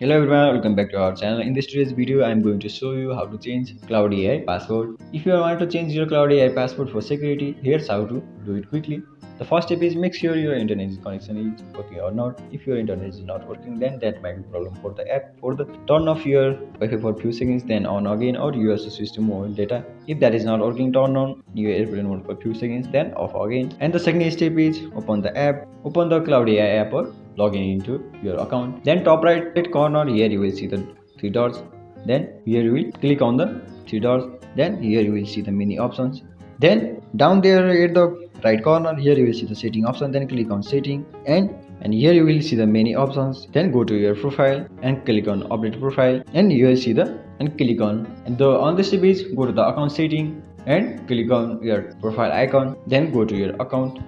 Hello everyone, welcome back to our channel. In this today's video, I am going to show you how to change Claude AI password. If you want to change your Claude AI password for security, here's how to do it quickly. The first step is make sure your internet connection is working or not. If your internet is not working, then that might be a problem for the app. For the turn off your Wi-Fi for few seconds, then on again, or use the system mobile data. If that is not working, turn on your airplane mode for few seconds, then off again. And the second step is open the app, open the Claude AI app or login into your account. Then top right corner here you will see the three dots. Then here you will click on the three dots. Then here you will see the many options. Then down there at the right corner here you will see the setting option. Then click on setting and here you will see the many options. Then go to your profile and click on update profile and you will see the and click on this page go to the account setting and click on your profile icon. Then go to your account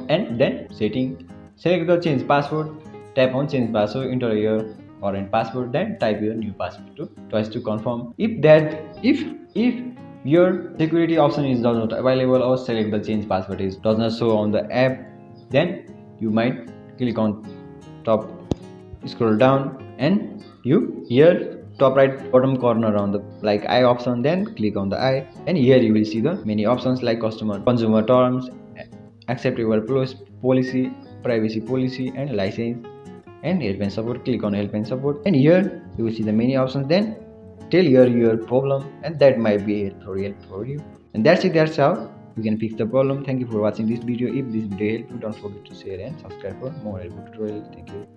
and then setting. Select the change password, tap on change password, enter your current password, then type your new password twice to confirm. If your security option is not available or select the change password is does not show on the app, then you might click on top, scroll down and you here top right bottom corner on the like I option, then click on the I and here you will see the many options like customer consumer terms, acceptable policy, privacy policy and license and help and support. Click on help and support and here you will see the many options. Then tell your problem and that might be help for you. And that's it, that's how you can fix the problem. Thank you for watching this video. If this video helped you, don't forget to share and subscribe for more helpful tutorials. Thank you.